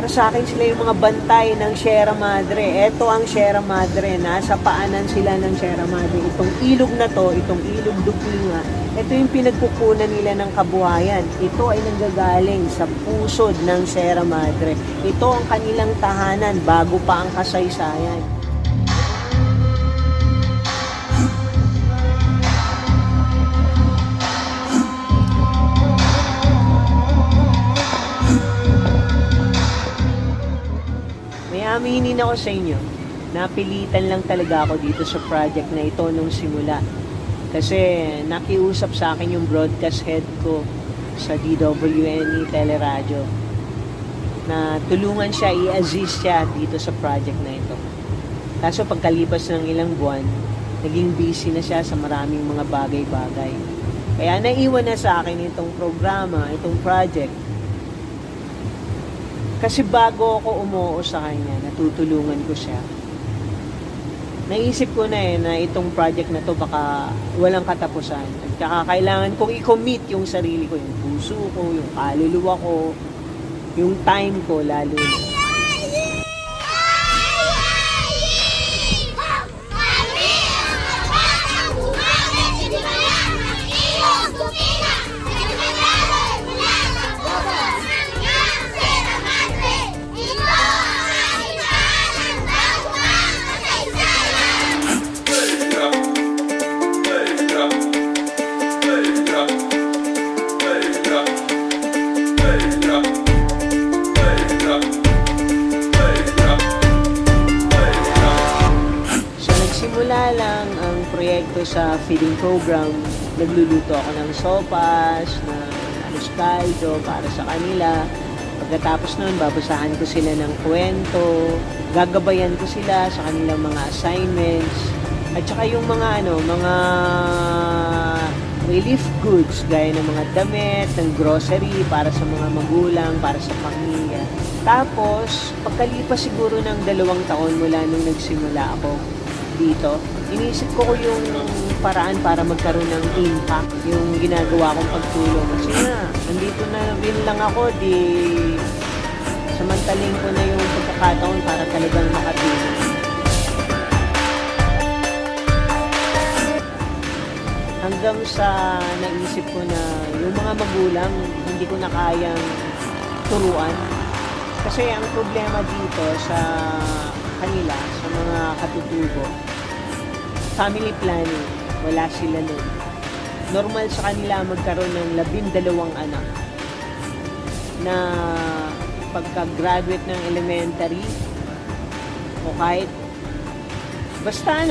Para sa akin sila yung mga bantay ng Sierra Madre. Ito ang Sierra Madre, nasa paanan sila ng Sierra Madre. Itong ilog na to, itong ilog Dupinga, ito yung pinagkukunan nila ng kabuhayan. Ito ay nanggagaling sa pusod ng Sierra Madre. Ito ang kanilang tahanan bago pa ang kasaysayan. Aminin ako sa inyo, napilitan lang talaga ako dito sa project na ito nung simula. Kasi nakiusap sa akin yung broadcast head ko sa DWNE Teleradyo na tulungan siya, i-assist siya dito sa project na ito. Kaso pagkalipas ng ilang buwan, naging busy na siya sa maraming mga bagay-bagay. Kaya naiwan na sa akin itong programa, itong project. Kasi bago ako umuo sa kanya, natutulungan ko siya. Naisip ko na itong project na to baka walang katapusan. At kailangan kong i-commit yung sarili ko, yung puso ko, yung kaluluwa ko, yung time ko lalo na. Simula lang ang proyekto sa feeding program. Nagluluto ako ng sopas, ng alos caldo para sa kanila. Pagkatapos nun, babasahan ko sila ng kwento, gagabayan ko sila sa kanilang mga assignments, at saka yung mga mga relief goods gaya ng mga damit, ng grocery para sa mga magulang, para sa pamilya. Tapos, pagkalipas siguro ng 2 taon mula nung nagsimula ako dito, inisip ko yung paraan para magkaroon ng impact yung ginagawa kong pagtulong. Kasi nga, nandito na rin lang ako, di samantaling ko na yung pagkakataon para talagang makatulong. Hanggang sa naisip ko na yung mga magulang, hindi ko na kayang turuan. Kasi ang problema dito sa kanila, sa mga katutubo, family planning, wala sila nun. Normal sa kanila magkaroon ng 12 anak na pagka-graduate ng elementary o kahit basta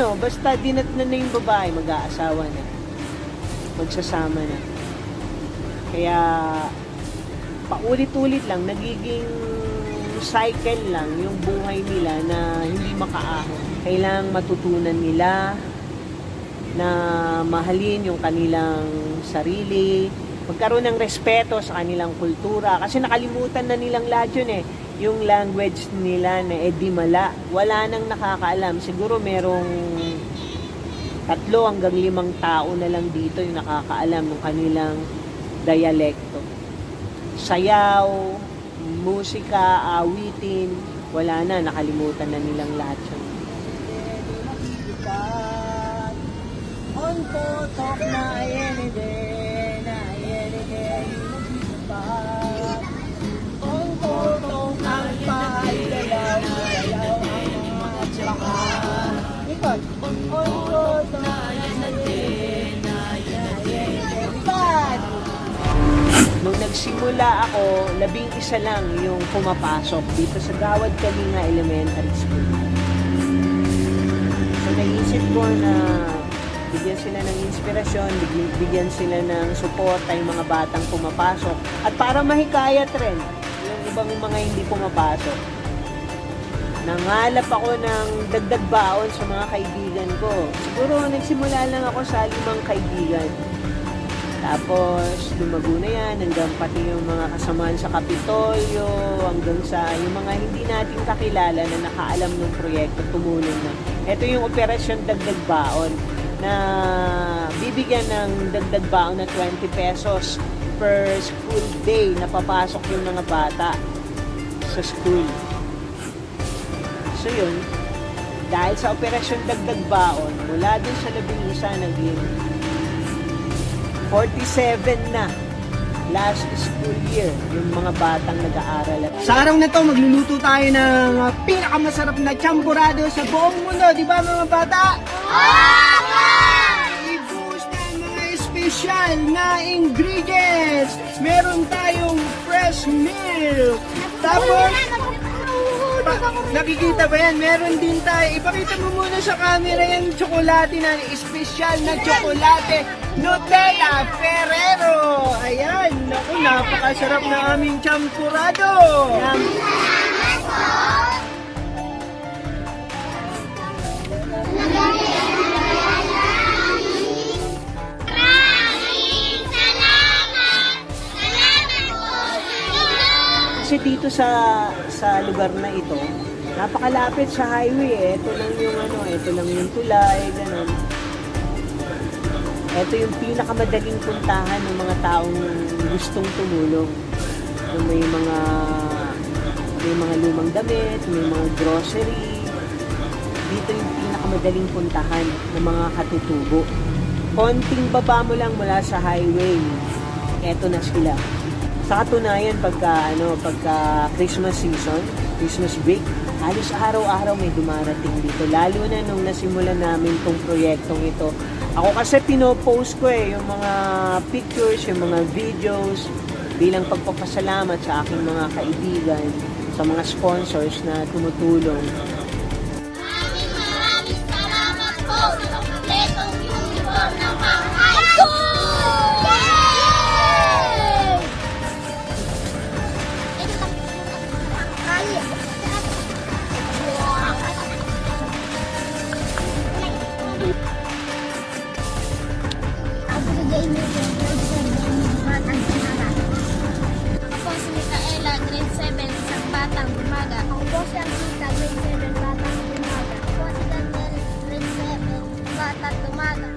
dinat na yung babae, mag-aasawa na, magsasama na. Kaya paulit-ulit lang, nagiging cycle lang yung buhay nila na hindi makaahon. Kailangang matutunan nila na mahalin yung kanilang sarili, magkaroon ng respeto sa kanilang kultura, kasi nakalimutan na nilang lahat yun yung language nila na Edimala, wala nang nakakaalam. Siguro merong 3 hanggang 5 tao na lang dito yung nakakaalam ng kanilang dialekto. Sayaw, musika, awitin, wala na, nakalimutan na nilang lahat yun. Tok na ayenide, na ayenide, tok ang paigalaw, ayaw ang mga tsaka. Ikot, tok na ayenide, na ayenide, nung nagsimula ako, 11 lang yung pumapasok dito sa Gawad Kalinga Elementary School. So naisip ko na bigyan sila ng inspirasyon, bigyan sila ng suporta yung mga batang pumapasok. At para mahikayat rin yung ibang mga hindi pumapasok, nangalap ako ng dagdag baon sa mga kaibigan ko. Siguro nagsimula lang ako sa 5 kaibigan. Tapos lumago na yan hanggang pati yung mga kasamaan sa Kapitolyo, hanggang sa yung mga hindi natin kakilala na nakaalam ng proyekto, tumulong na. Ito yung operasyon dagdag baon na bibigyan ng dagdag baon na 20 pesos per school day na papasok yung mga bata sa school. So yun, dahil sa operasyon dagdag baon, mula dun sa 11 naging 47 na last school year yung mga batang nag-aaral. Sa araw na to, magluluto tayo ng pinakamasarap na champurado sa buong mundo. Di ba mga bata? I-boost na ang mga special na ingredients. Meron tayong fresh milk. Tapos, nakikita ba yan? Meron din tayo. Ipakita mo muna sa camera yung tsokolate na special na tsokolate. Nutella Ferrero. Ayan. Naku, napakasarap na aming champurado. Yan. Kasi dito sa lugar na ito, napakalapit sa highway. Ito lang yung ito lang yung tulay, ganun. Ito yung pinakamadaling puntahan ng mga taong gustong tumulong. Yung may mga lumang damit, may mga grocery. Dito yung pinakamadaling puntahan ng mga katutubo. Konting baba mo lang mula sa highway, eto na sila. Sa katunayan, pagka Christmas season, Christmas break, halos araw-araw may dumarating dito. Lalo na nung nasimulan namin tong proyektong ito. Ako kasi pinopost ko yung mga pictures, yung mga videos, bilang pagpapasalamat sa aking mga kaibigan, sa mga sponsors na tumutulong. Maraming salamat po sa kompletong uniform ng pang high school! Ako po si Micaela, grade 7, isang batang bumaga. Ako po si Angita, grade 7, batang bumaga. Ako po si Daniel, grade 7, batang bumaga.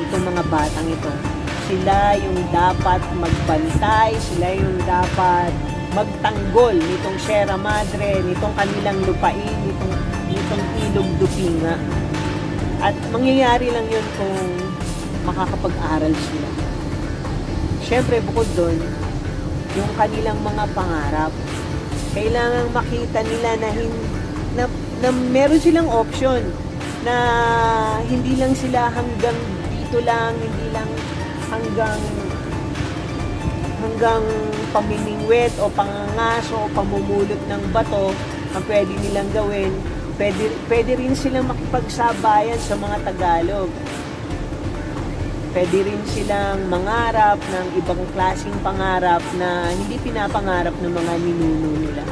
Itong mga batang ito, sila yung dapat magbantay, sila yung dapat magtanggol nitong Sierra Madre, nitong kanilang lupain, nitong ilog Dupinga. At mangyayari lang yun kung makakapag-aral sila. Siyempre, bukod doon, yung kanilang mga pangarap, kailangang makita nila na meron silang option, na hindi lang sila hanggang dito lang, hindi lang hanggang pamimingwit o pangangaso o pamumulot ng bato ang pwede nilang gawin. Pwede rin silang makipagsabayan sa mga Tagalog. Pwede rin silang mangarap ng ibang klaseng pangarap na hindi pinapangarap ng mga ninuno nila.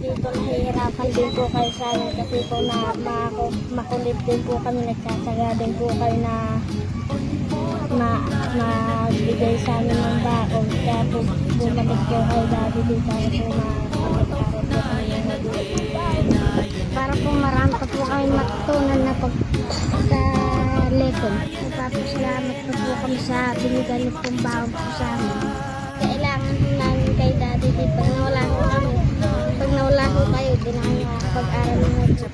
Dito nahihirapan din po kayo sa amin kasi po na makulit din po kami, nagsasaga din po kayo na magbigay sa amin ng baon. Kaya po bumalik po kayo dati dito para po magkaroon po kami ng para po marami pa po kayo matutunan na pagka-lesson. Nagpapasalamat po kami sa binigay niyo pong baon po sa amin. Kailangan namin kay dati dito pag nawala po kami. Pag nawala ko kayo, di na kayo makakapag-aral ng mabuti.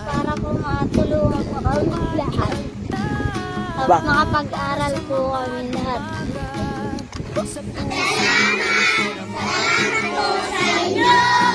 Para po matulungan po kami lahat. Tapos makapag-aral po kami lahat. Salamat po sa inyo!